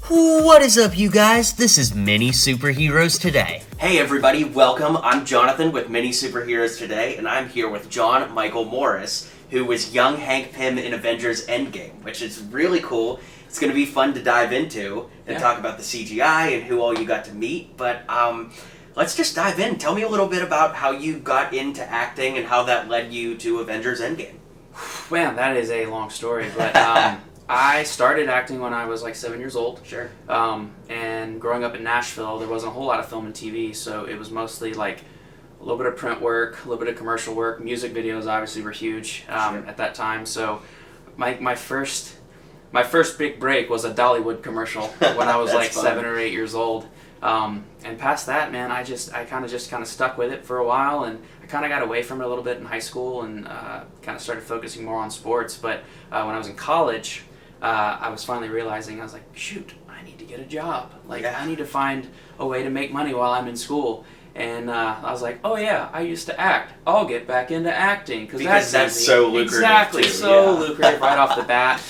What is up, you guys? This is MiniSuperHeroesToday. Hey everybody, welcome. I'm Jonathan with MiniSuperHeroesToday, and I'm here with John Michael Morris, who was young Hank Pym in Avengers Endgame, which is really cool. It's going to be fun to dive into and talk about the CGI and who all you got to meet, but let's just dive in. Tell me a little bit about how you got into acting and how that led you to Avengers Endgame. Man, that is a long story, but I started acting when I was like 7 years old. Sure. And growing up in Nashville, there wasn't a whole lot of film and TV, so it was mostly like a little bit of print work, a little bit of commercial work. Music videos obviously were huge at that time. So my first big break was a Dollywood commercial when I was like fun. 7 or 8 years old. And past that, man, I kind of stuck with it for a while, and I kind of got away from it a little bit in high school and kind of started focusing more on sports. But when I was in college, I was finally realizing, I was like, shoot, I need to get a job. I need to find a way to make money while I'm in school. And I was like, oh yeah, I used to act. I'll get back into acting because that's so lucrative. Exactly, too. so lucrative right off the bat.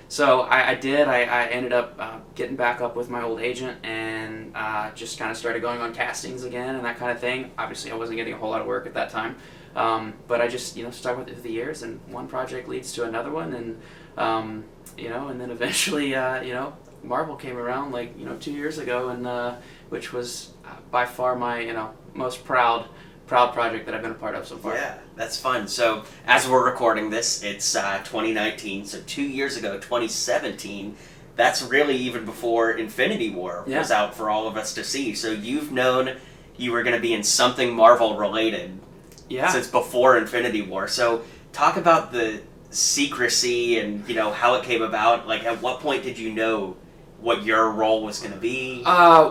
So I did. I ended up getting back up with my old agent and just kind of started going on castings again and that kind of thing. Obviously, I wasn't getting a whole lot of work at that time, but I just stuck with it for the years, and one project leads to another one, and and then eventually Marvel came around 2 years ago, and which was by far my most proud project that I've been a part of so far. Yeah, that's fun. So, as we're recording this, it's 2019, so 2 years ago, 2017, that's really even before Infinity War was out for all of us to see. So you've known you were going to be in something Marvel-related since before Infinity War. So talk about the secrecy and, how it came about. Like, at what point did you know what your role was going to be?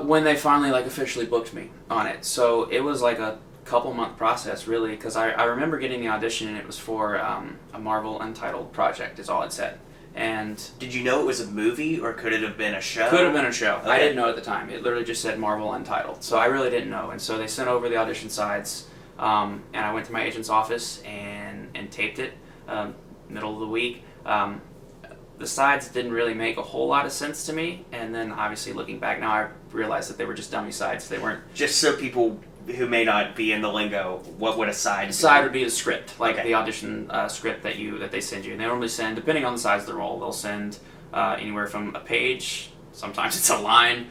When they finally, officially booked me on it. So it was like a couple-month process, really, because I remember getting the audition, and it was for a Marvel Untitled project, is all it said. And did you know it was a movie, or could it have been a show? Could have been a show. Okay. I didn't know at the time. It literally just said Marvel Untitled, so I really didn't know. And so they sent over the audition sides, and I went to my agent's office and taped it middle of the week. The sides didn't really make a whole lot of sense to me, and then obviously looking back now, I realized that they were just dummy sides. They weren't... Just so people who may not be in the lingo, what would a side be? Side would be the script, the audition script that they send you. And they normally send, depending on the size of the role, they'll send anywhere from a page, sometimes it's a line,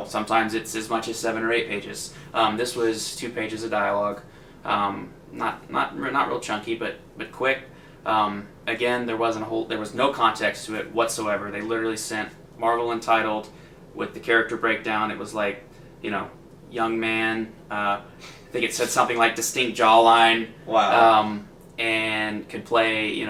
sometimes it's as much as 7 or 8 pages. This was 2 pages of dialogue, not real chunky, but quick. Again, there was no context to it whatsoever. They literally sent Marvel Untitled with the character breakdown. It was young man, I think it said something like distinct jawline. Wow. And could play,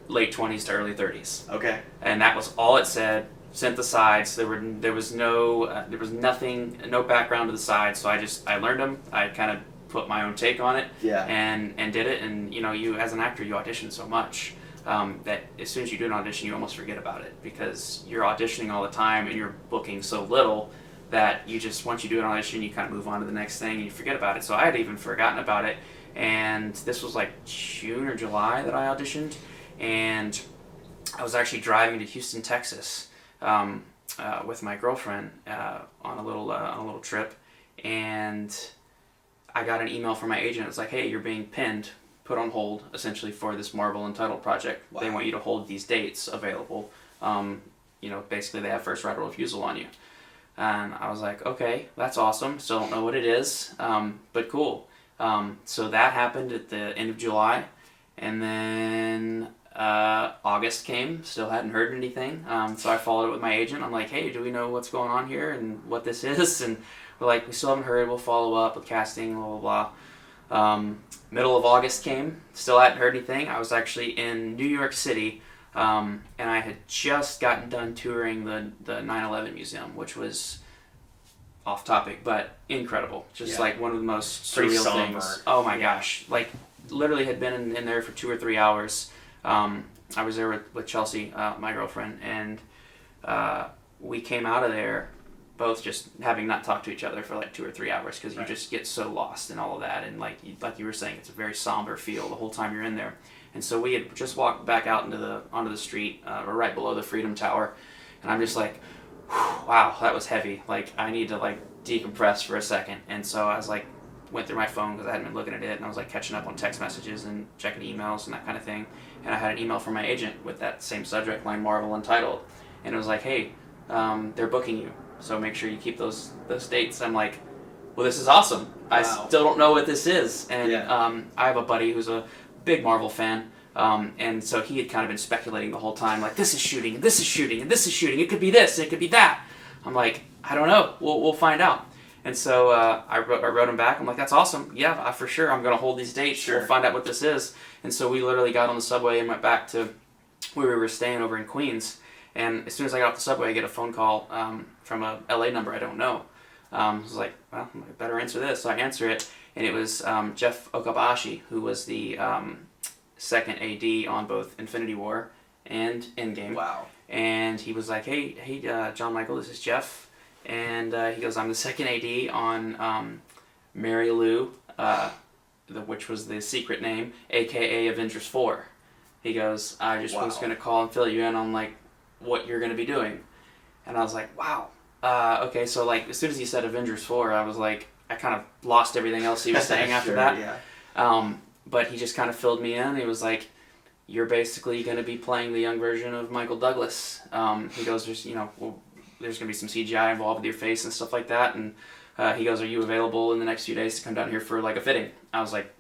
late 20s to early 30s. Okay. And that was all it said. Sent the sides. There was nothing, no background to the sides. So I learned them. I kind of put my own take on it. Yeah. And did it. And you as an actor, you audition so much that as soon as you do an audition, you almost forget about it because you're auditioning all the time and you're booking so little that you just, once you do an audition, you kind of move on to the next thing and you forget about it. So I had even forgotten about it, and this was like June or July that I auditioned, and I was actually driving to Houston, Texas, with my girlfriend on a little trip, and I got an email from my agent. It was like, hey, you're being pinned, put on hold, essentially, for this Marvel Untitled project. Wow. They want you to hold these dates available. Basically they have first right of refusal on you. And I was like, okay, that's awesome. Still don't know what it is, but cool. So that happened at the end of July, and then August came. Still hadn't heard anything. So I followed it with my agent. I'm like, hey, do we know what's going on here and what this is? And we're like, we still haven't heard. We'll follow up with casting, blah, blah, blah. Middle of August came. Still hadn't heard anything. I was actually in New York City, and I had just gotten done touring the 9/11 museum, which was off topic, but incredible. Just one of the most surreal things. Oh my gosh. Literally had been in there for 2 or 3 hours. I was there with Chelsea, my girlfriend, and we came out of there both just having not talked to each other for 2 or 3 hours because you just get so lost in all of that. And like you were saying, it's a very somber feel the whole time you're in there. And so we had just walked back out onto the street, or right below the Freedom Tower, and I'm just like, wow, that was heavy. Like, I need to, like, decompress for a second. And so I was, like, went through my phone because I hadn't been looking at it, and I was, like, catching up on text messages and checking emails and that kind of thing. And I had an email from my agent with that same subject line, Marvel Untitled. And it was like, hey, they're booking you, so make sure you keep those dates. I'm like, well, this is awesome. Wow. I still don't know what this is. And I have a buddy who's a big Marvel fan. And so he had kind of been speculating the whole time, like, this is shooting, and this is shooting, and this is shooting. It could be this, it could be that. I'm like, I don't know. We'll find out. And so I wrote him back. I'm like, that's awesome. Yeah, for sure. I'm going to hold these dates. Sure. We'll find out what this is. And so we literally got on the subway and went back to where we were staying over in Queens. And as soon as I got off the subway, I get a phone call from a LA number I don't know. I was like, well, I better answer this. So I answer it, and it was Jeff Okabayashi, who was the second AD on both Infinity War and Endgame. Wow. And he was like, hey, John Michael, this is Jeff. And he goes, I'm the second AD on Mary Lou, which was the secret name, a.k.a. Avengers 4. He goes, I just was going to call and fill you in on, like, what you're going to be doing. And I was like, wow. Okay, so, like, as soon as he said Avengers 4, I was like, I kind of lost everything else he was saying after that. Yeah. But he just kind of filled me in. He was like, you're basically going to be playing the young version of Michael Douglas. He goes, there's going to be some CGI involved with your face and stuff like that. And he goes, are you available in the next few days to come down here for, like, a fitting? I was like,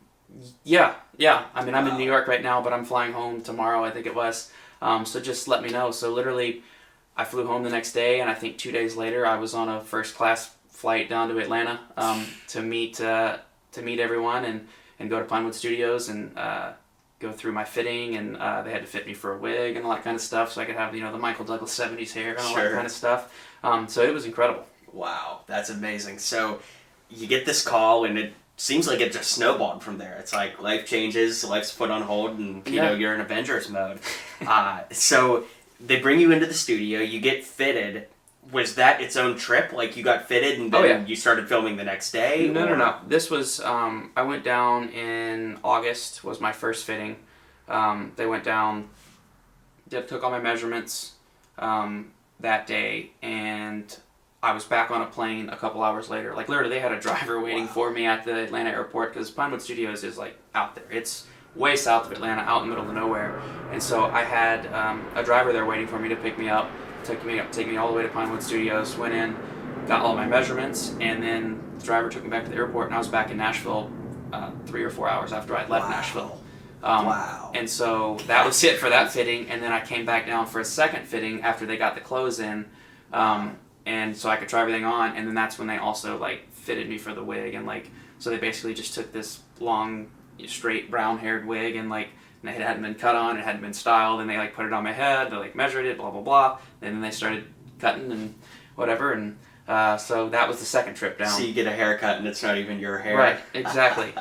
yeah. I mean, I'm in New York right now, but I'm flying home tomorrow, I think it was. So just let me know. So literally, I flew home the next day, and I think 2 days later, I was on a first-class flight down to Atlanta to meet everyone and go to Pinewood Studios and go through my fitting. And they had to fit me for a wig and all that kind of stuff, so I could have the Michael Douglas 70s hair and all that kind of stuff. So it was incredible. Wow, that's amazing. So you get this call, and it seems like it just snowballed from there. It's like life changes, life's put on hold, and you're in Avengers mode. So they bring you into the studio, you get fitted. Was that its own trip? Like, you got fitted and then you started filming the next day? No. This was, I went down in August, was my first fitting. They went down, took all my measurements that day, and I was back on a plane a couple hours later. Like, literally, they had a driver waiting for me at the Atlanta airport, because Pinewood Studios is, like, out there. It's way south of Atlanta, out in the middle of nowhere. And so I had a driver there waiting for me to pick me up, take me all the way to Pinewood Studios, went in, got all my measurements, and then the driver took me back to the airport, and I was back in Nashville 3 or 4 hours after I'd left Nashville. And so that was it for that fitting, and then I came back down for a second fitting after they got the clothes in, and so I could try everything on, and then that's when they also, like, fitted me for the wig, and, like, so they basically just took this long, straight, brown-haired wig, and, like, it hadn't been cut on, it hadn't been styled, and they, like, put it on my head, they, like, measured it, blah, blah, blah, and then they started cutting and whatever, and so that was the second trip down. So you get a haircut, and it's not even your hair. Right, exactly.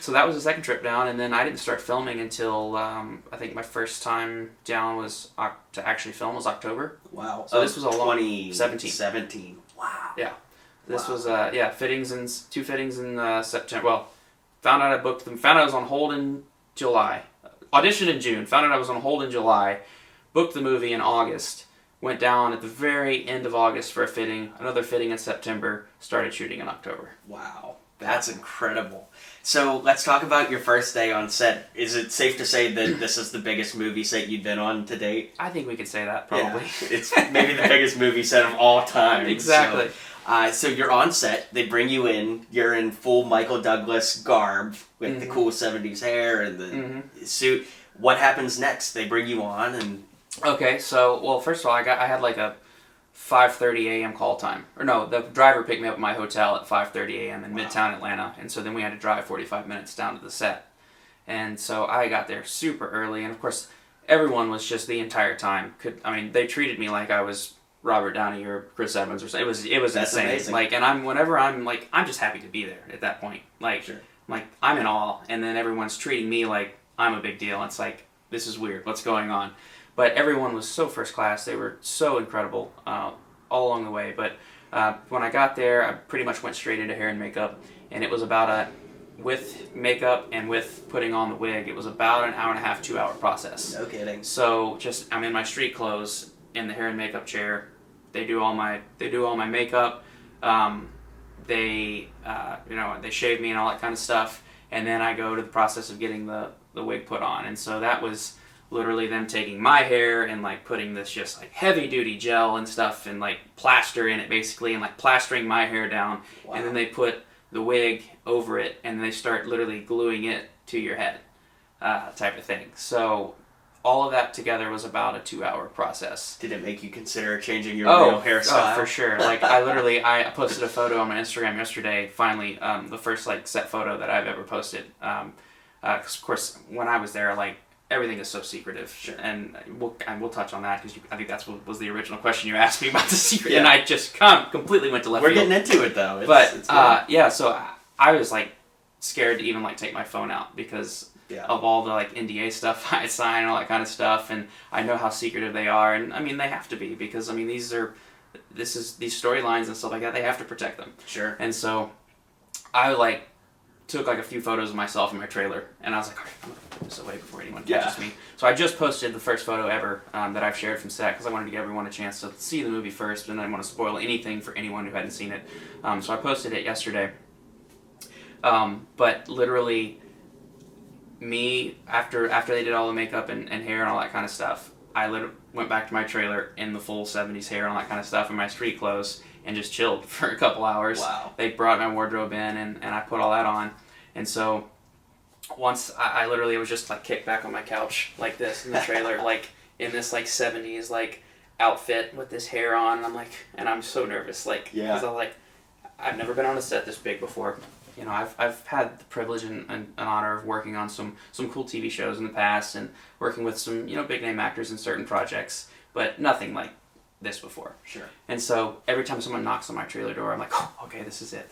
So that was the second trip down, and then I didn't start filming until, I think my first time down was, to actually film was October. Wow. So this was a long... 2017. Wow. Yeah. This was, fittings and 2 fittings in September. Well, found out I booked them, found out I was on hold in July. Auditioned in June, found out I was on hold in July, booked the movie in August, went down at the very end of August for a fitting, another fitting in September, started shooting in October. Wow, that's incredible. So let's talk about your first day on set. Is it safe to say that this is the biggest movie set you've been on to date? I think we could say that, probably. Yeah, it's maybe the biggest movie set of all time. Exactly. So you're on set, they bring you in, you're in full Michael Douglas garb with the cool 70s hair and the suit. What happens next? They bring you on and... Okay, so, well, first of all, I had like a 5:30 a.m. call time. Or no, the driver picked me up at my hotel at 5:30 a.m. in Midtown Atlanta, and so then we had to drive 45 minutes down to the set. And so I got there super early, and of course, everyone was just the entire time. They treated me like I was Robert Downey or Chris Evans or something. It was That's insane. Amazing. Like, and I'm just happy to be there at that point. Like, sure. Like, I'm in awe, and then everyone's treating me like I'm a big deal. It's like, this is weird. What's going on? But everyone was so first class. They were so incredible all along the way. But when I got there, I pretty much went straight into hair and makeup, and it was about with makeup and with putting on the wig, it was about an hour and a half, 2 hour process. No kidding. So I'm in my street clothes in the hair and makeup chair, They do all my makeup. They they shave me and all that kind of stuff, and then I go to the process of getting the wig put on. And so that was literally them taking my hair and like putting this just like heavy duty gel and stuff and like plaster in it basically, and like plastering my hair down. Wow. And then they put the wig over it and they start literally gluing it to your head, type of thing. So all of that together was about a 2-hour process. Did it make you consider changing your real hairstyle? Oh, for sure. Like I posted a photo on my Instagram yesterday, finally, the first like set photo that I've ever posted. 'Cause of course, when I was there, like everything is so secretive. Sure. And we'll touch on that because I think that's what was the original question you asked me about the secret, and I just completely went to left field. We're getting into it though. It's so I was like scared to even like take my phone out because of all the like NDA stuff I sign and all that kind of stuff, and I know how secretive they are, and I mean they have to be because I mean these storylines and stuff like that, they have to protect them. Sure. And so I like took like a few photos of myself in my trailer, and I was like, all right, I'm gonna put this away before anyone catches me. So I just posted the first photo ever that I've shared from set because I wanted to give everyone a chance to see the movie first, and I didn't want to spoil anything for anyone who hadn't seen it. So I posted it yesterday. But literally, me after they did all the makeup and hair and all that kind of stuff, I went back to my trailer in the full 70s hair and all that kind of stuff in my street clothes and just chilled for a couple hours. Wow. They brought my wardrobe in and I put all that on. And so once I literally was just like kicked back on my couch like this in the trailer, like in this like 70s like outfit with this hair on, and I'm like, and I'm so nervous, like, because I've never been on a set this big before. You know, I've had the privilege and honor of working on some cool TV shows in the past and working with some, you know, big name actors in certain projects, but nothing like this before. Sure. And so every time someone knocks on my trailer door, I'm like, oh, okay, this is it.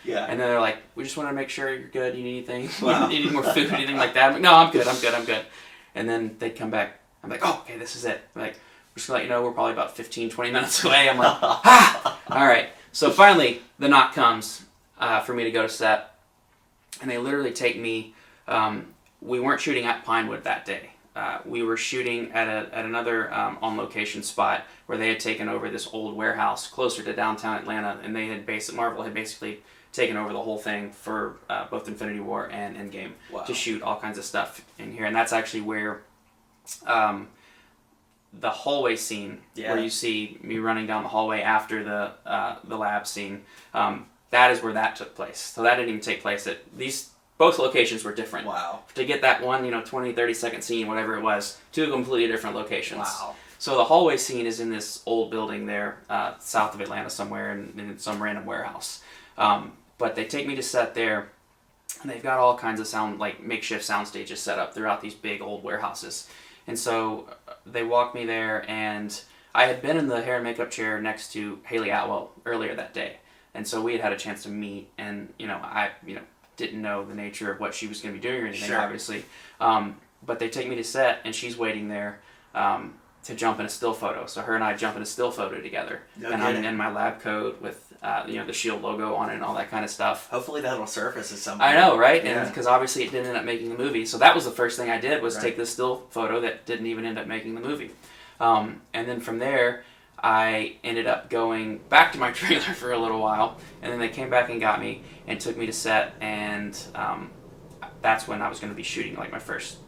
Yeah. And then they're like, we just want to make sure you're good. You need anything? Wow. You need more food? Anything like that? I'm like, no, I'm good. And then they'd come back. I'm like, oh, okay, this is it. I'm like, we're just gonna let you know we're probably about 15, 20 minutes away. I'm like, all right. So finally, the knock comes. For me to go to set, and they literally take me. We weren't shooting at Pinewood that day. We were shooting at another on-location spot where they had taken over this old warehouse closer to downtown Atlanta, and Marvel had basically taken over the whole thing for both Infinity War and Endgame to shoot all kinds of stuff in here, and that's actually where the hallway scene, where you see me running down the hallway after the lab scene. That is where that took place. So that didn't even take place at both locations were different. Wow. To get that one, 20, 30 second scene, whatever it was, two completely different locations. Wow. So the hallway scene is in this old building there, south of Atlanta somewhere in some random warehouse. But they take me to set there, and they've got all kinds of makeshift sound stages set up throughout these big old warehouses. And so they walk me there, and I had been in the hair and makeup chair next to Haley Atwell earlier that day. And so we had a chance to meet, and I didn't know the nature of what she was going to be doing or anything, obviously. But they take me to set, and she's waiting there to jump in a still photo. So her and I jump in a still photo together, and I'm in my lab coat with the S.H.I.E.L.D. logo on it and all that kind of stuff. Hopefully that'll surface at some point. I know, right? Yeah. And because obviously it didn't end up making the movie, so that was the first thing I did was take this still photo that didn't even end up making the movie, and then from there. I ended up going back to my trailer for a little while, and then they came back and got me and took me to set, and that's when I was going to be shooting like my first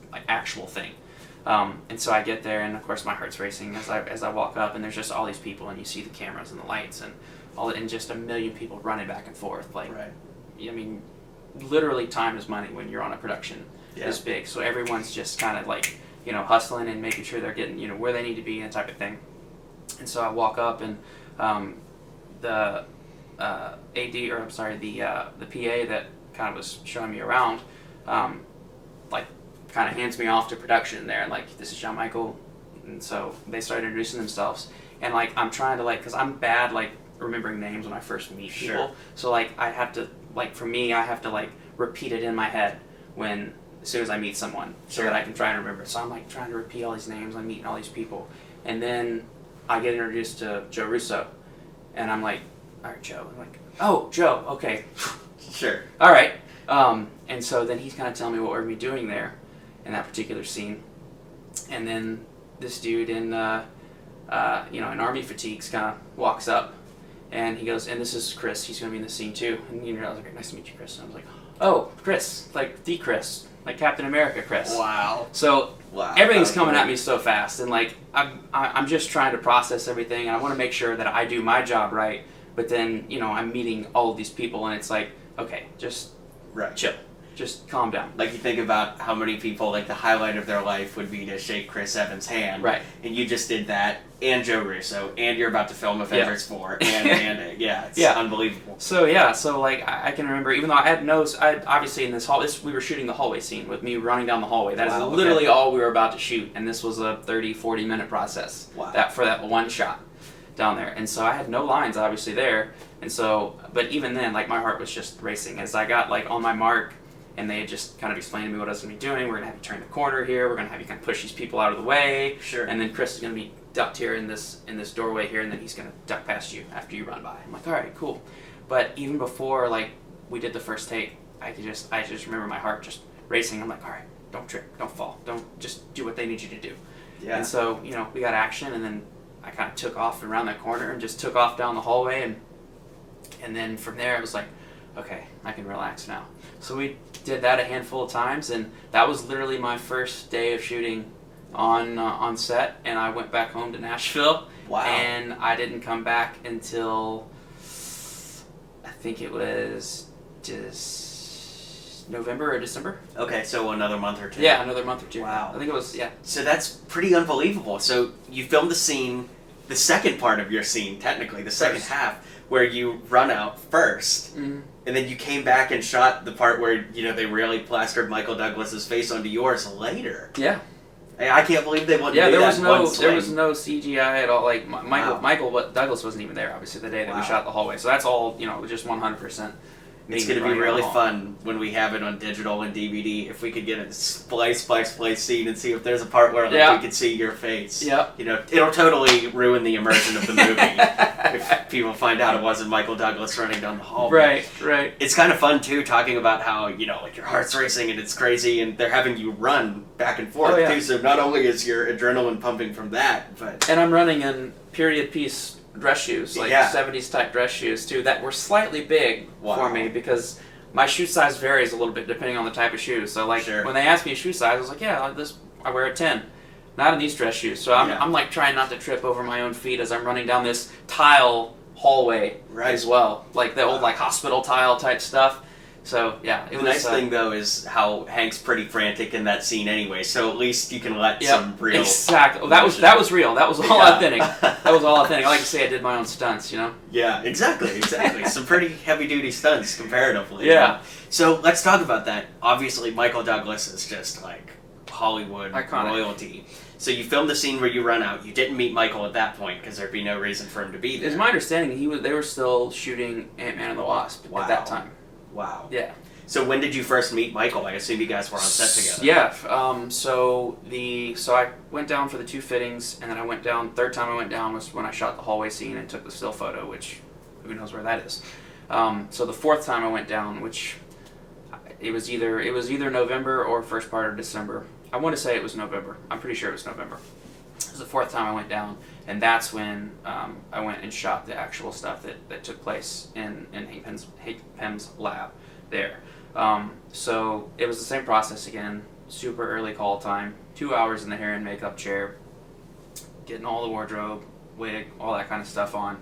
like actual thing. And so I get there, and of course my heart's racing as I walk up, and there's just all these people, and you see the cameras and the lights and just a million people running back and forth. Like, I mean, literally time is money when you're on a production this big. So everyone's just kind of like hustling and making sure they're getting where they need to be and type of thing. And so I walk up, and the AD, or I'm sorry, the PA that kind of was showing me around, like kind of hands me off to production there, and like, this is John Michael. And so they started introducing themselves, and like I'm trying to because I'm bad like remembering names when I first meet people. So like I have to repeat it in my head as soon as I meet someone, so that I can try and remember. So I'm like trying to repeat all these names. I'm meeting all these people, and then I get introduced to Joe Russo, and I'm like, all right, Joe. I'm like, oh, Joe, okay. Sure. All right. And so then he's kind of telling me what we're going to be doing there in that particular scene. And then this dude in in army fatigues, kind of walks up, and he goes, and this is Chris. He's going to be in the scene too. And I was like, nice to meet you, Chris. And I was like, oh, Chris, like the Chris, like Captain America, Chris. Wow. So everything's coming at me so fast, and like I'm just trying to process everything, and I want to make sure that I do my job right. But then I'm meeting all of these people, and it's like, okay, just chill. Just calm down. Like, you think about how many people, like, the highlight of their life would be to shake Chris Evans' hand. Right. And you just did that, and Joe Russo, and you're about to film Avengers 4, and it's unbelievable. So, like, I can remember, even though I had obviously in this hall, we were shooting the hallway scene with me running down the hallway. That is literally all we were about to shoot, and this was a 30, 40-minute process. Wow. For that one shot down there. And so I had no lines, obviously, there. And so, but even then, like, my heart was just racing as I got, like, on my mark. And they had just kind of explained to me what I was going to be doing. We're going to have you turn the corner here. We're going to have you kind of push these people out of the way. Sure. And then Chris is going to be ducked here in this doorway here, and then he's going to duck past you after you run by. I'm like, all right, cool. But even before, like, we did the first take, I just remember my heart just racing. I'm like, all right, don't trip, don't fall, don't, just do what they need you to do. Yeah. And so, we got action, and then I kind of took off around that corner and just took off down the hallway, and then from there it was like, okay, I can relax now. So we did that a handful of times, and that was literally my first day of shooting on set, and I went back home to Nashville. Wow. And I didn't come back until I think it was November or December. Okay, so another month or two. Yeah, another month or two. Wow. I think it was, yeah. So that's pretty unbelievable. So you filmed the scene, the second part of your scene, technically, the second half, where you run out first, and then you came back and shot the part where, they really plastered Michael Douglas's face onto yours later. Yeah. I can't believe they wouldn't do there that there was no CGI at all. Like, Michael Douglas wasn't even there, obviously, the day that we shot the hallway. So that's all, just 100%. It's going to be really fun when we have it on digital and DVD, if we could get a splice scene and see if there's a part where we could see your face. Yeah. It'll totally ruin the immersion of the movie if people find out it wasn't Michael Douglas running down the hall. Right. It's kind of fun, too, talking about how, like, your heart's racing and it's crazy, and they're having you run back and forth, too. So not only is your adrenaline pumping from that, but... And I'm running in period piece dress shoes, like 70s type dress shoes too, that were slightly big for me because my shoe size varies a little bit depending on the type of shoe. So like when they asked me a shoe size, I was like, I wear a 10. Not in these dress shoes. So I'm like trying not to trip over my own feet as I'm running down this tile hallway as well, like the old like hospital tile type stuff. So yeah, the nice thing though is how Hank's pretty frantic in that scene anyway. So at least you can let some real exactly. That was real. That was all authentic. That was all authentic. I like to say I did my own stunts. Yeah, exactly. Some pretty heavy duty stunts comparatively. Yeah. So let's talk about that. Obviously, Michael Douglas is just like Hollywood royalty. So you filmed the scene where you run out. You didn't meet Michael at that point because there'd be no reason for him to be there. It's my understanding they were still shooing Ant-Man and the Wasp at that time. Wow. Yeah. So when did you first meet Michael? I assume you guys were on set together. Yeah. So I went down for the 2 fittings, and then I went down. Third time I went down was when I shot the hallway scene and took the still photo, which who knows where that is. So the 4th time I went down, which it was either November or first part of December. I want to say it was November. I'm pretty sure it was November. It was the 4th time I went down, and that's when I went and shot the actual stuff that took place in Hank Pym's lab there. So it was the same process again, super early call time, 2 hours in the hair and makeup chair, getting all the wardrobe, wig, all that kind of stuff on.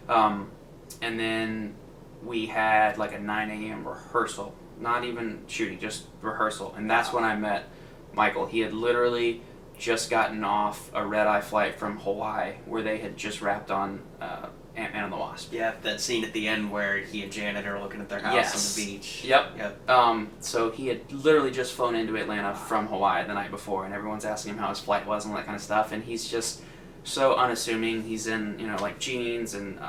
And then we had like a 9 a.m. rehearsal, not even shooting, just rehearsal. And that's when I met Michael. He had literally just gotten off a red-eye flight from Hawaii where they had just wrapped on Ant-Man and the Wasp. Yeah, that scene at the end where he and Janet are looking at their house on the beach. Yep. So he had literally just flown into Atlanta from Hawaii the night before, and everyone's asking him how his flight was and all that kind of stuff, and he's just so unassuming. He's in, like jeans and,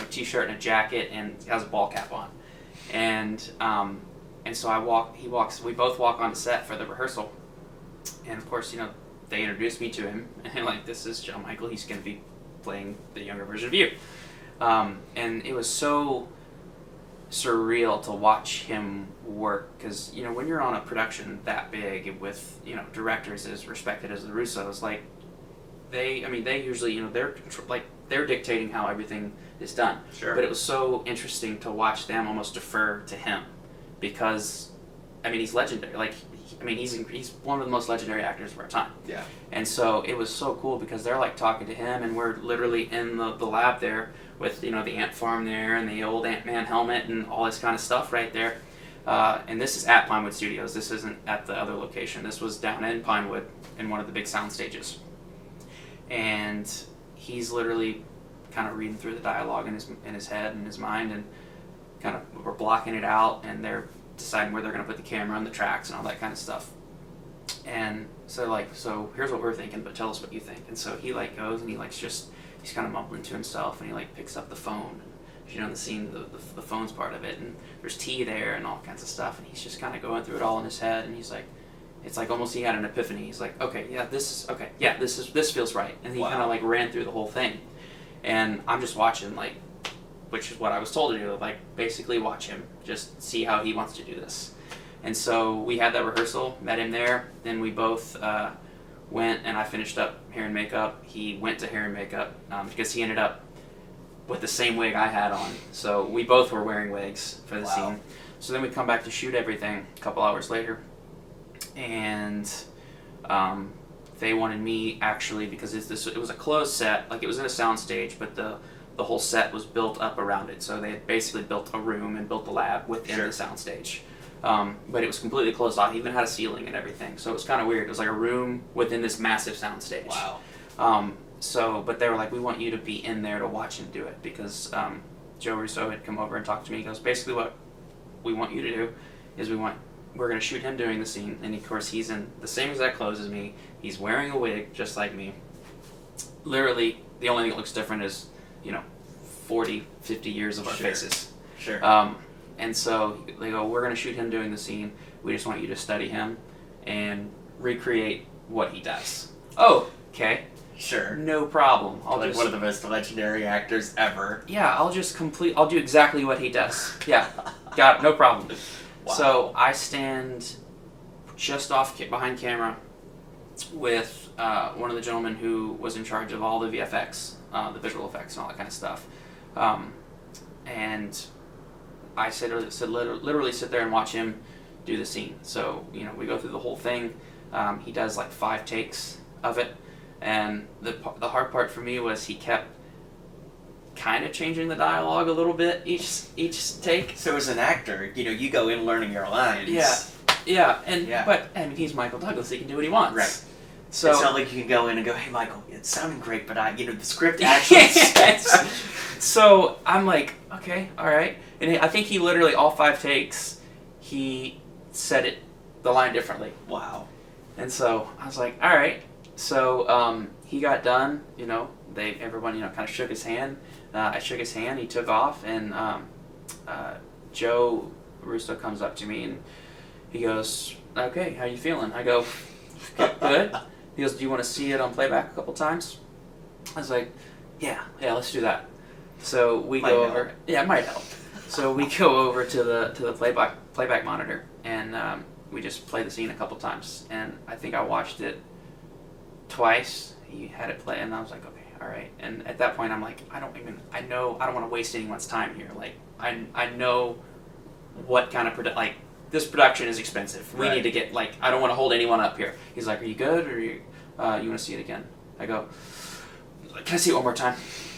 t-shirt and a jacket, and he has a ball cap on. And so we both walk on set for the rehearsal, and of course, they introduced me to him, and like, this is John Michael, he's going to be playing the younger version of you. And it was so surreal to watch him work, because, when you're on a production that big with, directors as respected as the Russos, like, they usually, they're dictating how everything is done. Sure. But it was so interesting to watch them almost defer to him, because, he's legendary. He's one of the most legendary actors of our time. Yeah. And so it was so cool because they're like talking to him, and we're literally in the lab there with, the ant farm there and the old Ant-Man helmet and all this kind of stuff right there. And this is at Pinewood Studios. This isn't at the other location. This was down in Pinewood in one of the big sound stages. And he's literally kind of reading through the dialogue in his head and his mind, and kind of we're blocking it out, and they're deciding where they're going to put the camera on the tracks and all that kind of stuff. And so here's what we're thinking, but tell us what you think. And so he goes and he's kind of mumbling to himself, and he picks up the phone. In the scene, the phone's part of it, and there's tea there and all kinds of stuff, and he's just kind of going through it all in his head, and he's like, it's like almost he had an epiphany. He's like, this feels right, and he kind of ran through the whole thing, and I'm just watching, which is what I was told to do, basically watch him, just see how he wants to do this. And so we had that rehearsal, met him there, then we both went, and I finished up hair and makeup. He went to hair and makeup because he ended up with the same wig I had on. So we both were wearing wigs for the scene. So then we come back to shoot everything a couple hours later, and they wanted me actually, because it was a closed set, it was in a sound stage, but the whole set was built up around it. So they had basically built a room and built the lab within the sound stage. But it was completely closed off. It even had a ceiling and everything. So it was kind of weird. It was like a room within this massive sound stage. Wow. But they were like, we want you to be in there to watch him do it, because Joe Russo had come over and talked to me. He goes, basically what we want you to do is we're going to shoot him doing the scene, and of course he's in the same exact clothes as me. He's wearing a wig just like me. Literally, the only thing that looks different is, 40, 50 years of our faces. Sure. And so they go, we're going to shoot him doing the scene. We just want you to study him and recreate what he does. Oh, okay. Sure. No problem. One of the most legendary actors ever. Yeah, I'll do exactly what he does. Yeah. Got it. No problem. Wow. So I stand just behind camera with one of the gentlemen who was in charge of all the VFX, the visual effects and all that kind of stuff. And I literally sit there and watch him do the scene. So, we go through the whole thing. He does 5 takes of it. And the hard part for me was he kept kind of changing the dialogue a little bit each take. So as an actor, you go in learning your lines. Yeah. But he's Michael Douglas. He can do what he wants. Right. So it's not like you can go in and go, hey Michael, it's sounding great, but the script actually says. So I'm like, okay, all right. And I think he literally, all 5 takes, he said the line differently. Wow. And so I was like, all right. So he got done, everyone, kind of shook his hand. I shook his hand, he took off, and Joe Russo comes up to me and he goes, okay, how you feeling? I go, good. He goes, do you want to see it on playback a couple times? I was like, yeah, let's do that. So we go over. Yeah, it might help. So we go over to the playback monitor, and we just play the scene a couple times. And I think I watched it twice. He had it play, and I was like, okay, all right. And at that point, I'm like, I don't want to waste anyone's time here. I know what kind of this production is expensive. We need to get I don't want to hold anyone up here. He's like, are you good, or you want to see it again? I go, can I see it one more time?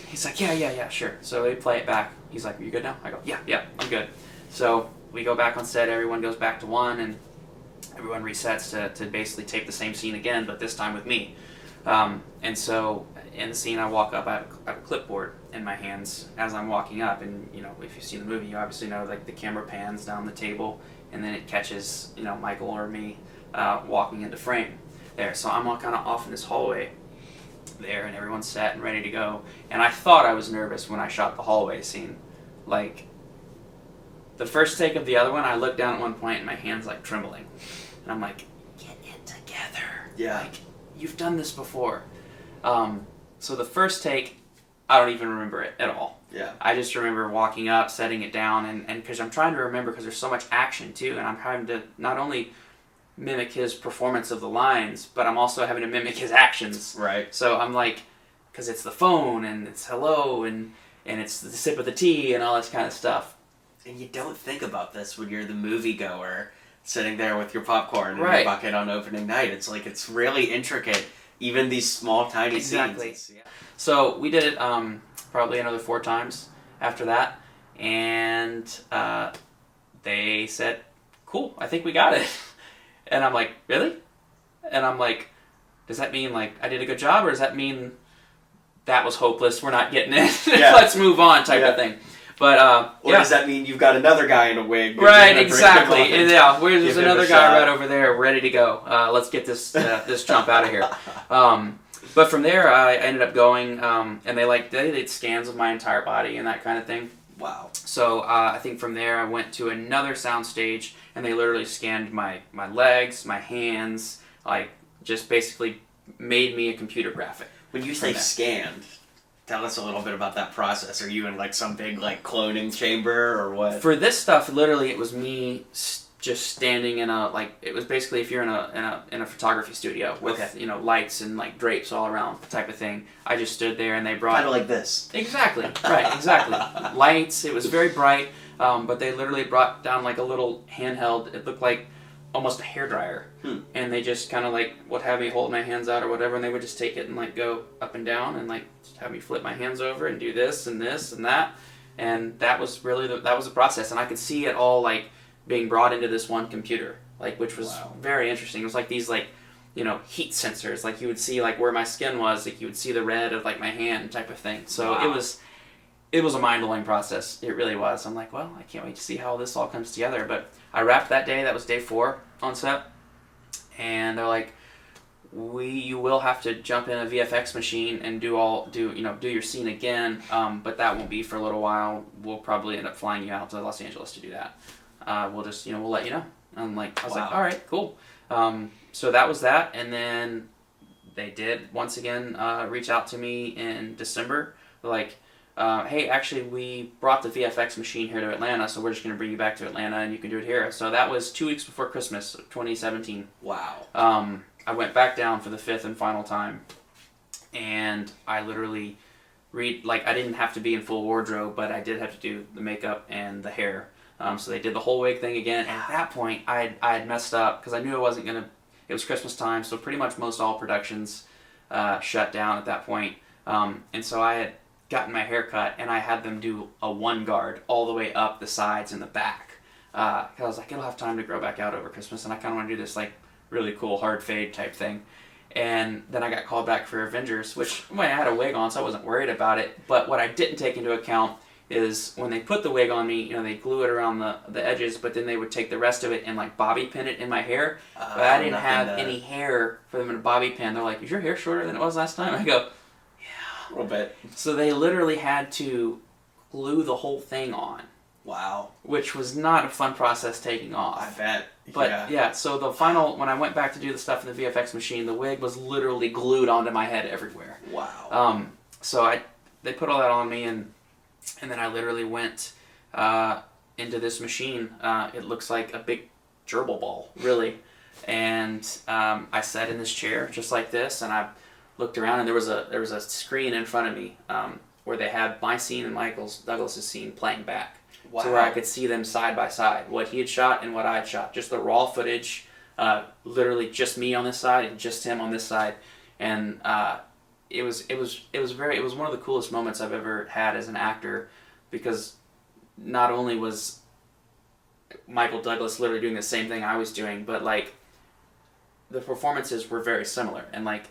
He's like, yeah, sure. So they play it back. He's like, are you good now? I go, yeah, I'm good. So we go back on set. Everyone goes back to 1, and everyone resets to basically tape the same scene again, but this time with me. And so in the scene, I walk up. I have a clipboard in my hands as I'm walking up, and if you've seen the movie, you obviously know the camera pans down the table, and then it catches Michael or me walking into frame there. So I'm all kind of off in this hallway there, and everyone's set and ready to go. And I thought I was nervous when I shot the hallway scene. The first take of the other one, I looked down at one point and my hand's trembling, and I'm like, get it together. Yeah. You've done this before. So the first take, I don't even remember it at all. Yeah. I just remember walking up, setting it down, and because I'm trying to remember, because there's so much action too, and I'm trying to not only mimic his performance of the lines, but I'm also having to mimic his actions. Right. So I'm like, because it's the phone and it's hello and it's the sip of the tea and all this kind of stuff. And you don't think about this when you're the moviegoer sitting there with your popcorn and Right. your bucket on opening night. It's like, it's really intricate. Even these small, tiny scenes. Yeah. So we did it probably another 4 times after that, and they said, cool, I think we got it. And I'm like, really? And I'm like, does that mean like I did a good job, or does that mean that was hopeless, we're not getting it, Yeah. let's move on type of thing? But or does that mean you've got another guy in a wig? Right, exactly. And, yeah, there's give him another a guy shot. right over there ready to go. Let's get this this jump out of here. But from there, I ended up going, and they did scans of my entire body and that kind of thing. Wow. So I think from there, I went to another soundstage, and they literally scanned my legs, my hands, like just basically made me a computer graphic. When you say scanned, tell us a little bit about that process. Are you in like some big like cloning chamber or what? For this stuff, literally, it was me just standing in a it was basically if you're in a photography studio with lights and like drapes all around type of thing. I just stood there and they brought Kind of like this. Exactly. Right. Exactly. Lights. It was very bright, but they literally brought down like a little handheld. It looked like almost a hairdryer, and they just kind of like would have me hold my hands out or whatever, and they would just take it and like go up and down and like just have me flip my hands over and do this and this and that, and that was really that was the process, and I could see it all like being brought into this one computer, like which was very interesting. It was like these like heat sensors, like you would see like where my skin was, like you would see the red of like my hand type of thing. So it was a mind-blowing process. It really was. I'm like, well, I can't wait to see how this all comes together. But I wrapped that day. That was day 4 on set. And they're like, you will have to jump in a VFX machine and do your scene again. But that won't be for a little while. We'll probably end up flying you out to Los Angeles to do that. We'll just, we'll let you know. I'm like, I was like, all right, cool. So that was that. And then they did once again reach out to me in December. Like, hey, actually, we brought the VFX machine here to Atlanta, so we're just going to bring you back to Atlanta, and you can do it here. So that was 2 weeks before Christmas, 2017. Wow. I went back down for the 5th and final time, and I literally I didn't have to be in full wardrobe, but I did have to do the makeup and the hair. So they did the whole wig thing again, and at that point, I had messed up, because I knew it was Christmas time, so pretty much most all productions shut down at that point. And so I had gotten my hair cut, and I had them do a 1 guard all the way up the sides and the back. Cause I was like, it'll have time to grow back out over Christmas, and I kind of want to do this like really cool hard fade type thing. And then I got called back for Avengers, which I had a wig on, so I wasn't worried about it. But what I didn't take into account is when they put the wig on me, they glue it around the edges, but then they would take the rest of it and like bobby pin it in my hair. But I didn't have any hair for them to bobby pin. They're like, is your hair shorter than it was last time? I go, a little bit. So they literally had to glue the whole thing on. Wow. Which was not a fun process taking off. I bet. But yeah, so the final, when I went back to do the stuff in the VFX machine, the wig was literally glued onto my head everywhere. Wow. So they put all that on me, and then I literally went into this machine. It looks like a big gerbil ball, really. And I sat in this chair just like this, and I looked around, and there was a screen in front of me where they had my scene and Michael Douglas's scene playing back. Wow. So where I could see them side by side, what he had shot and what I had shot, just the raw footage, literally just me on this side and just him on this side, and it was one of the coolest moments I've ever had as an actor, because not only was Michael Douglas literally doing the same thing I was doing, but like the performances were very similar, and like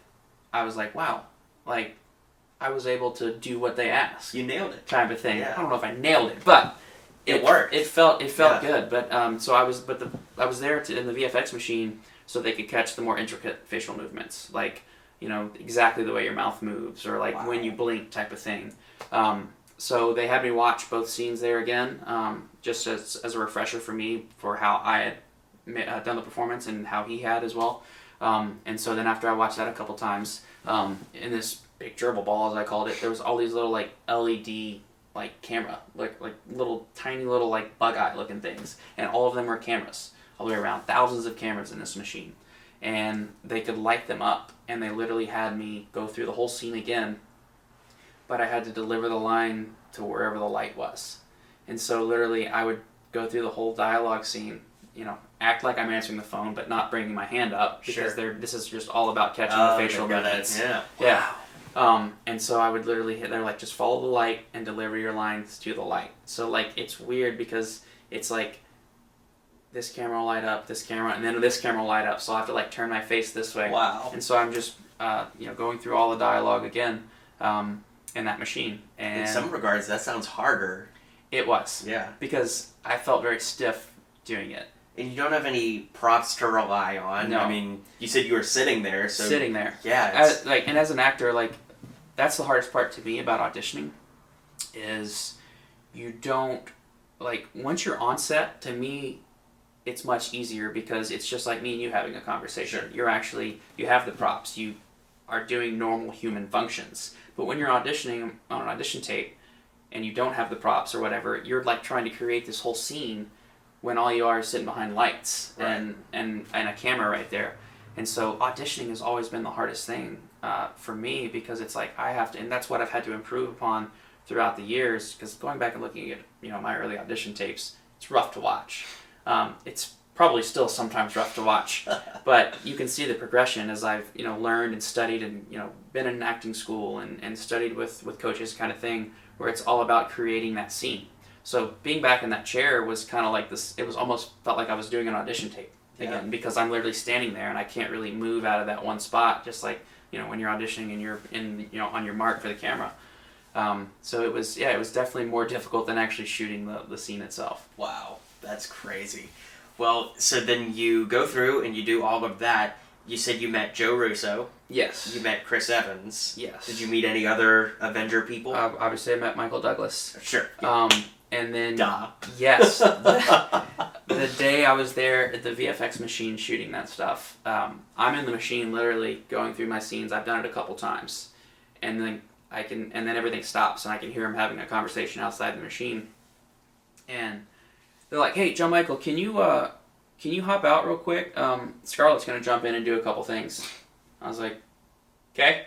I was like, wow, like I was able to do what they asked. You nailed it. Type of thing. Yeah. I don't know if I nailed it, but it worked. It felt good. But so I was there in the VFX machine so they could catch the more intricate facial movements, like exactly the way your mouth moves, or like when you blink, type of thing. So they had me watch both scenes there again, just as a refresher for me for how I had done the performance and how he had as well. And so then after I watched that a couple times, in this big gerbil ball, as I called it, there was all these little like LED like camera, like little tiny little like bug eye looking things, and all of them were cameras. all the way around, thousands of cameras in this machine. And they could light them up, and they literally had me go through the whole scene again, but I had to deliver the line to wherever the light was. And so literally I would go through the whole dialogue scene, act like I'm answering the phone, but not bringing my hand up, because this is just all about catching the facial movements. Yeah. And so I would literally they're like, just follow the light and deliver your lines to the light. So like, it's weird because it's like, this camera will light up, this camera, and then this camera will light up. So I have to like turn my face this way. Wow. And so I'm just, going through all the dialogue again in that machine. And in some regards, that sounds harder. It was. Yeah. Because I felt very stiff doing it. And you don't have any props to rely on. No. I mean, you said you were sitting there, so... Sitting there. Yeah. And as an actor, like, that's the hardest part to me about auditioning, is you don't, like, once you're on set, to me, it's much easier because it's just like me and you having a conversation. Sure. You have the props, you are doing normal human functions. But when you're auditioning on an audition tape and you don't have the props or whatever, you're like trying to create this whole scene when all you are is sitting behind lights and a camera right there. And so auditioning has always been the hardest thing for me, because it's like I have to, and that's what I've had to improve upon throughout the years, because going back and looking at my early audition tapes, it's rough to watch. It's probably still sometimes rough to watch, but you can see the progression as I've learned and studied and been in acting school and studied with coaches, kind of thing, where it's all about creating that scene. So being back in that chair was kind of like this. It was almost felt like I was doing an audition tape again, because I'm literally standing there and I can't really move out of that one spot, just like when you're auditioning and you're in on your mark for the camera. So it was definitely more difficult than actually shooting the scene itself. Wow. That's crazy. Well, so then you go through and you do all of that. You said you met Joe Russo. Yes. You met Chris Evans. Yes. Did you meet any other Avenger people? Obviously, I met Michael Douglas. Sure. And then... Duh. Yes. The day I was there at the VFX Machine shooting that stuff, I'm in the machine literally going through my scenes. I've done it a couple times. And then then everything stops and I can hear him having a conversation outside the machine. And... they're like, hey, Joe Michael, can you hop out real quick? Scarlett's going to jump in and do a couple things. I was like, okay.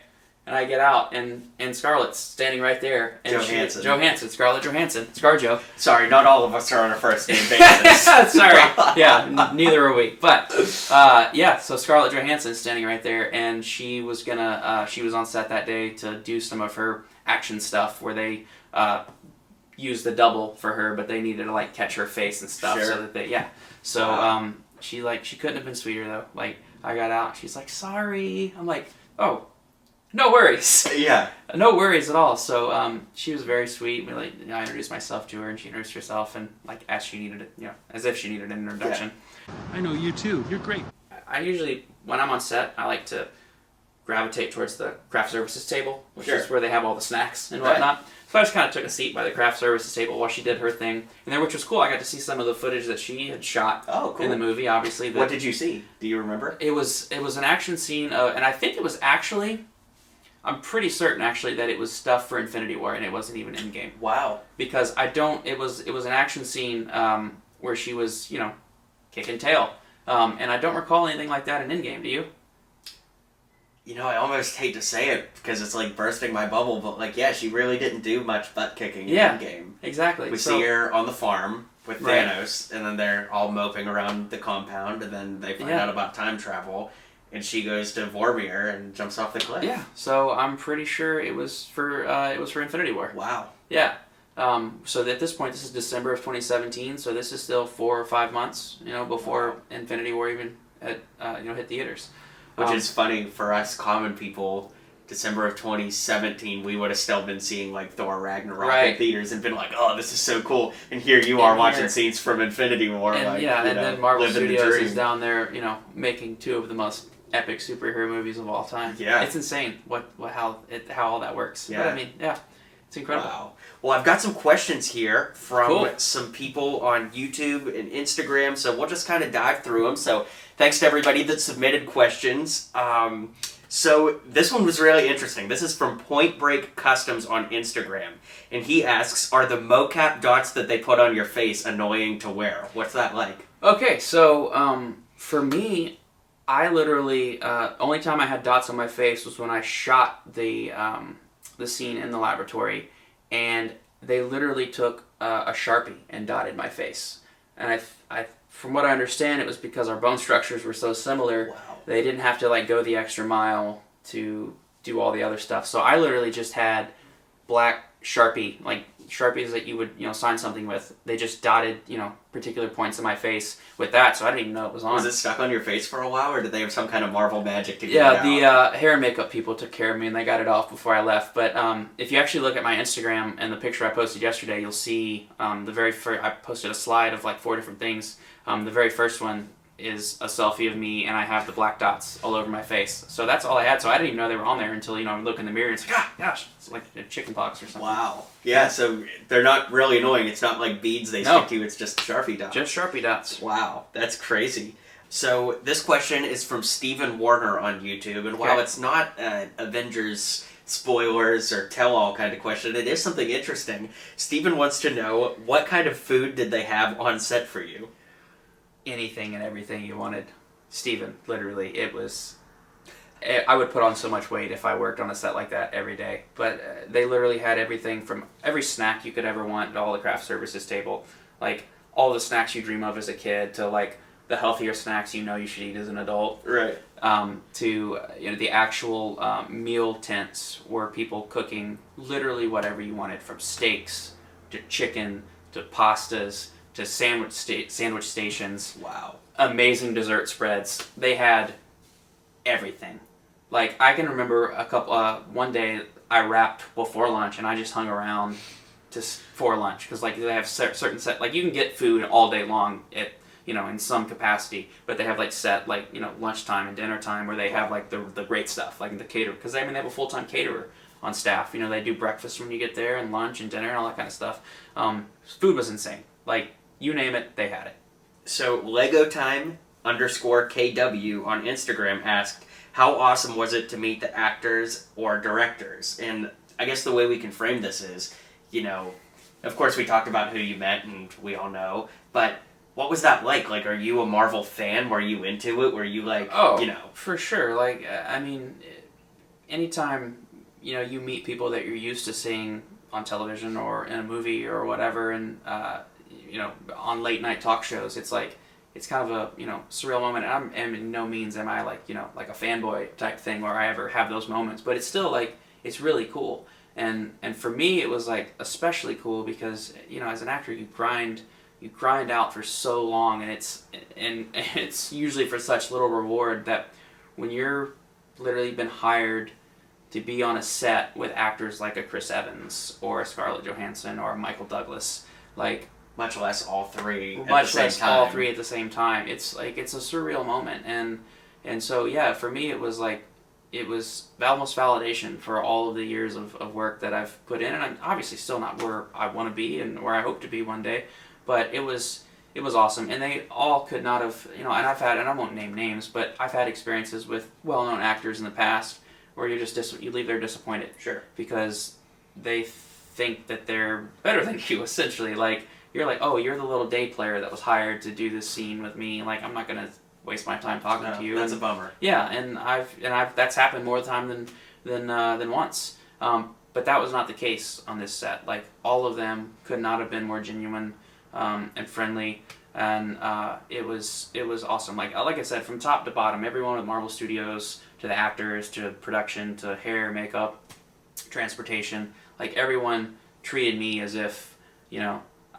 And I get out, and Scarlett's standing right there. And Scarlett Johansson. ScarJo. Sorry, not all of us are on a first name basis. Sorry. Yeah, neither are we. But, so Scarlett Johansson's standing right there, and she was on set that day to do some of her action stuff where they... use the double for her, but they needed to like catch her face and stuff. Sure. So that they wow. She couldn't have been sweeter though. Like, I got out, she's like, sorry. I'm like, oh, no worries. Yeah. No worries at all. So she was very sweet. I introduced myself to her and she introduced herself, and like as if she needed an introduction. Yeah. I know you too. You're great. I usually, when I'm on set, I like to gravitate towards the craft services table, which is where they have all the snacks and whatnot. So I just kind of took a seat by the craft services table while she did her thing. And then, which was cool, I got to see some of the footage that she had shot in the movie, obviously. What did you see? Do you remember? It was an action scene, and I think it was actually, I'm pretty certain actually that it was stuff for Infinity War, and it wasn't even Endgame. Wow. Because it was an action scene where she was, kicking tail. And I don't recall anything like that in Endgame, do you? I almost hate to say it because it's like bursting my bubble, but she really didn't do much butt kicking in Endgame. Exactly. We see her on the farm with Thanos, and then they're all moping around the compound, and then they find out about time travel, and she goes to Vormir and jumps off the cliff. Yeah. So I'm pretty sure it was for Infinity War. Wow. Yeah. So at this point, this is December of 2017, so this is still 4 or 5 months, before Infinity War even hit theaters. Which is funny for us common people. December of 2017, we would have still been seeing Thor Ragnarok in theaters and been like, "Oh, this is so cool!" And here you are watching scenes from Infinity War. And, and then Marvel Studios is down there, making 2 of the most epic superhero movies of all time. Yeah, it's insane how all that works. Yeah, but I mean, it's incredible. Wow. Well, I've got some questions here from some people on YouTube and Instagram, so we'll just kind of dive through them. So thanks to everybody that submitted questions. So this one was really interesting. This is from Point Break Customs on Instagram. And he asks, are the mocap dots that they put on your face annoying to wear? What's that like? Okay, so for me, I literally, only time I had dots on my face was when I shot the scene in the laboratory, and they literally took a Sharpie and dotted my face. And I, from what I understand, it was because our bone structures were so similar. Wow. They didn't have to like go the extra mile to do all the other stuff. So I literally just had black Sharpie, like Sharpies that you would, sign something with. They just dotted, particular points in my face with that, so I didn't even know it was on. Was it stuck on your face for a while, or did they have some kind of Marvel magic to get it out? Yeah, the hair and makeup people took care of me, and they got it off before I left. But if you actually look at my Instagram and the picture I posted yesterday, you'll see the very first... I posted a slide of like 4 different things. The very first one is a selfie of me, and I have the black dots all over my face. So that's all I had. So I didn't even know they were on there until, I look in the mirror and it's like, gosh, it's like chicken pox or something. Wow. Yeah, so they're not really annoying. It's not like beads they stick to. It's just Sharpie dots. Just Sharpie dots. Wow, that's crazy. So this question is from Stephen Warner on YouTube, and while it's not Avengers spoilers or tell-all kind of question, it is something interesting. Stephen wants to know, what kind of food did they have on set for you? Anything and everything you wanted. Steven, literally, it was... I would put on so much weight if I worked on a set like that every day. But they literally had everything from every snack you could ever want to all the craft services table. Like, all the snacks you dream of as a kid to, like, the healthier snacks you should eat as an adult. Right. To, the actual meal tents where people cooking literally whatever you wanted, from steaks to chicken to pastas to sandwich stations. Wow. Amazing dessert spreads. They had everything. Like, I can remember one day I wrapped before lunch and I just hung around for lunch, because like they have certain set, like you can get food all day long at, in some capacity, but they have like set like, lunchtime and dinner time where they have like the great stuff, like the caterer, because they have a full-time caterer on staff. They do breakfast when you get there and lunch and dinner and all that kind of stuff. Food was insane. Like, you name it, they had it. So LegoTime _KW on Instagram asked, how awesome was it to meet the actors or directors? And I guess the way we can frame this is, of course we talked about who you met and we all know, but what was that like? Like, are you a Marvel fan? Were you into it? Were you like, for sure. Like, anytime, you meet people that you're used to seeing on television or in a movie or whatever, and, on late night talk shows, it's like, it's kind of a, surreal moment. And in no means am I like, like a fanboy type thing where I ever have those moments, but it's still like, it's really cool. And for me, it was like especially cool because, as an actor, you grind out for so long, and it's usually for such little reward that when you're literally been hired to be on a set with actors like a Chris Evans or a Scarlett Johansson or a Michael Douglas, like, much less all three at the same time. It's like, it's a surreal moment, and so yeah, for me it was like, it was almost validation for all of the years of work that I've put in, and I'm obviously still not where I want to be and where I hope to be one day, but it was awesome, and they all could not have, and I won't name names, but I've had experiences with well-known actors in the past where you leave there disappointed. Sure. Because they think that they're better than you, essentially. Like, you're like, oh, you're the little day player that was hired to do this scene with me. Like, I'm not gonna waste my time talking to you. That's a bummer. Yeah, and I've that's happened more time than once. But that was not the case on this set. Like, all of them could not have been more genuine and friendly, and it was awesome. Like I said, from top to bottom, everyone at Marvel Studios, to the actors, to production, to hair, makeup, transportation, like everyone treated me as if,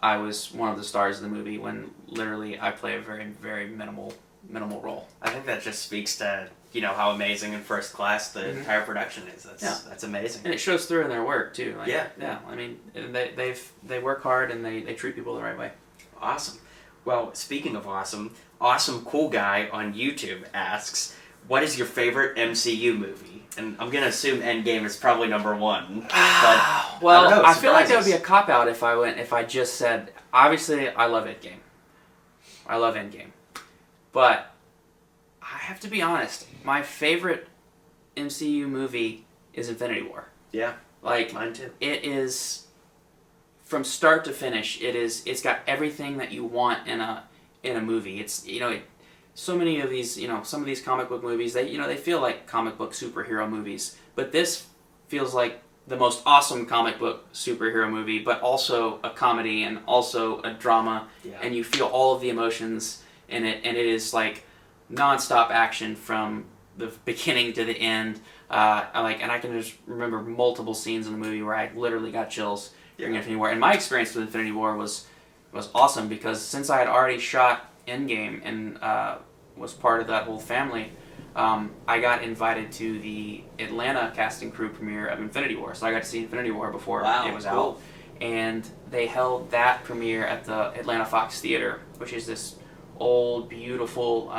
I was one of the stars of the movie, when literally I play a very, very minimal role. I think that just speaks to, how amazing and first class the entire production is. That's amazing. And it shows through in their work too. Like, yeah. I mean, they work hard and they treat people the right way. Awesome. Well, speaking of awesome cool guy on YouTube asks, what is your favorite MCU movie? And I'm gonna assume Endgame is probably number one. But I feel like that would be a cop out if I just said, obviously I love Endgame, but I have to be honest. My favorite MCU movie is Infinity War. Yeah, Like, mine too. it is, from start to finish, it's got everything that you want in a movie. It's, so many of these, some of these comic book movies, they feel like comic book superhero movies, but this feels like the most awesome comic book superhero movie, but also a comedy and also a drama, and you feel all of the emotions in it, and it is like non-stop action from the beginning to the end. And I can just remember multiple scenes in the movie where I literally got chills during Infinity War. And my experience with Infinity War was awesome, because since I had already shot Endgame and was part of that whole family, I got invited to the Atlanta casting crew premiere of Infinity War. So I got to see Infinity War before it was out. And they held that premiere at the Atlanta Fox Theater, which is this old, beautiful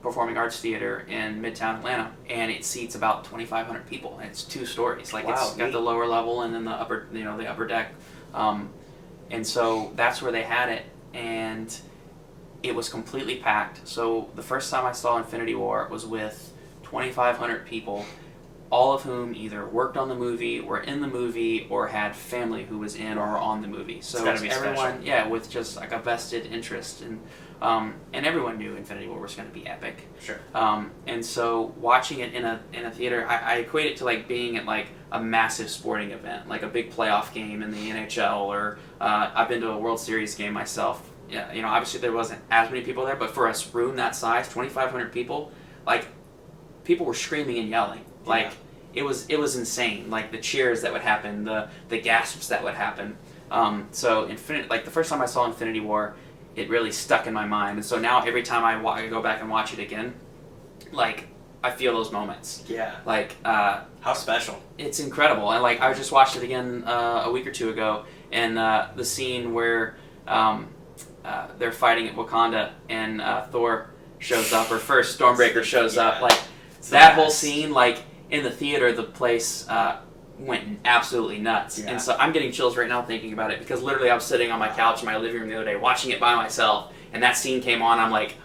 performing arts theater in Midtown Atlanta. And it seats about 2,500 people. And it's 2 stories. Like, it's got the lower level and then the upper, the upper deck. And so that's where they had it. And it was completely packed. So the first time I saw Infinity War was with 2,500 people, all of whom either worked on the movie, were in the movie, or had family who was in or on the movie. So it's everyone, special. With just like a vested interest, and everyone knew Infinity War was going to be epic. Sure. And so watching it in a theater, I equate it to like being at like a massive sporting event, like a big playoff game in the NHL, or I've been to a World Series game myself. Yeah, obviously there wasn't as many people there, but for a room that size, 2,500 people, like, people were screaming and yelling. Like, it was insane. Like, the cheers that would happen, the gasps that would happen. So the first time I saw Infinity War, it really stuck in my mind. And so now every time I go back and watch it again, like, I feel those moments. Yeah. Like, how special. It's incredible. And like, I just watched it again a week or two ago, and the scene where they're fighting at Wakanda, and Thor shows up, or first Stormbreaker shows up. Like, that whole scene, like, in the theater, the place went absolutely nuts. And so I'm getting chills right now thinking about it, because literally I was sitting on my couch in my living room the other day watching it by myself, and that scene came on. I'm like,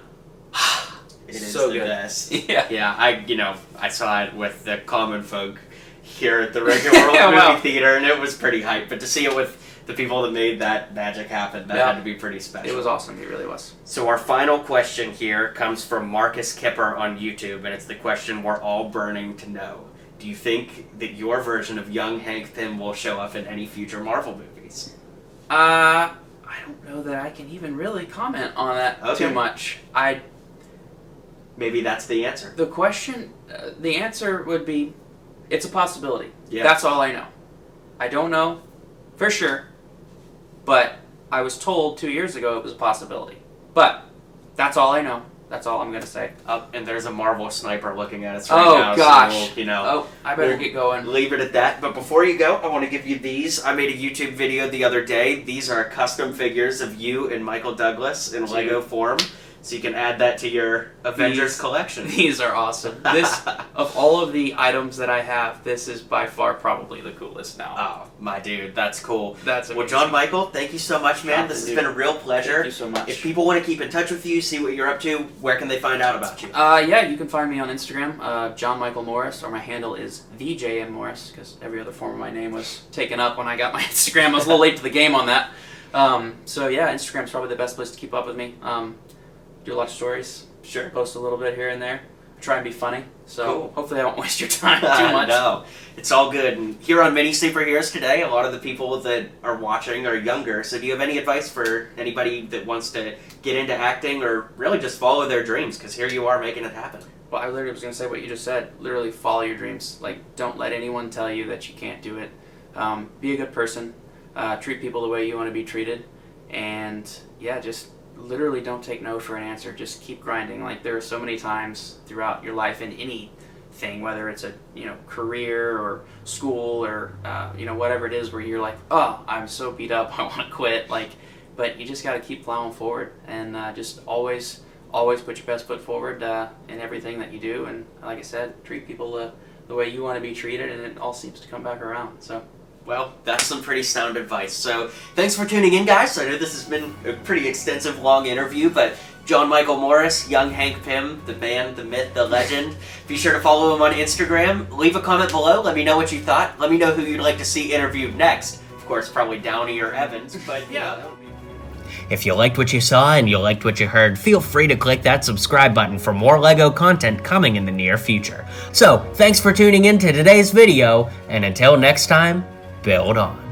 it is so the good. best. Yeah. I saw it with the common folk here at the Regular World Movie Theater, and it was pretty hype. But to see it with the people that made that magic happen, that had to be pretty special. It was awesome. It really was. So our final question here comes from Marcus Kipper on YouTube, and it's the question we're all burning to know. Do you think that your version of young Hank Pym will show up in any future Marvel movies? I don't know that I can even really comment on that too much. Maybe that's the answer. The question, the answer would be, it's a possibility. Yeah. That's all I know. I don't know for sure, but I was told 2 years ago it was a possibility. But that's all I know. That's all I'm going to say. And there's a Marvel sniper looking at us right now. Oh, gosh. So I better get going. Leave it at that. But before you go, I want to give you these. I made a YouTube video the other day. These are custom figures of you and Michael Douglas in Lego form. So you can add that to your Avengers collection. These are awesome. This, of all of the items that I have, this is by far probably the coolest now. Oh, my dude, that's cool. That's amazing. Well, John Michael, thank you so much, man. This has been a real pleasure. Thank you so much. If people want to keep in touch with you, see what you're up to, where can they find out about you? You can find me on Instagram, John Michael Morris, or my handle is TheJM Morris, because every other form of my name was taken up when I got my Instagram. I was a little late to the game on that. Instagram's probably the best place to keep up with me. Do a lot of stories. Sure. Post a little bit here and there. Try and be funny. So cool. Hopefully I won't waste your time too much. No, it's all good. And here on Mini Superheroes Today, a lot of the people that are watching are younger. So do you have any advice for anybody that wants to get into acting or really just follow their dreams? Because here you are making it happen. Well, I literally was going to say what you just said. Literally follow your dreams. Like, don't let anyone tell you that you can't do it. Be a good person. Treat people the way you want to be treated. And just literally don't take no for an answer. Just keep grinding. Like, there are so many times throughout your life in anything, whether it's a career or school or whatever it is, where you're like, oh, I'm so beat up, I want to quit. Like, but you just got to keep plowing forward, and just always put your best foot forward in everything that you do. And like I said, treat people the way you want to be treated, and it all seems to come back around. So. Well, that's some pretty sound advice. So, thanks for tuning in, guys. I know this has been a pretty extensive, long interview, but John Michael Morris, young Hank Pym, the man, the myth, the legend. Be sure to follow him on Instagram. Leave a comment below. Let me know what you thought. Let me know who you'd like to see interviewed next. Of course, probably Downey or Evans, but yeah. That would be... If you liked what you saw and you liked what you heard, feel free to click that subscribe button for more LEGO content coming in the near future. So, thanks for tuning in to today's video, and until next time, build on.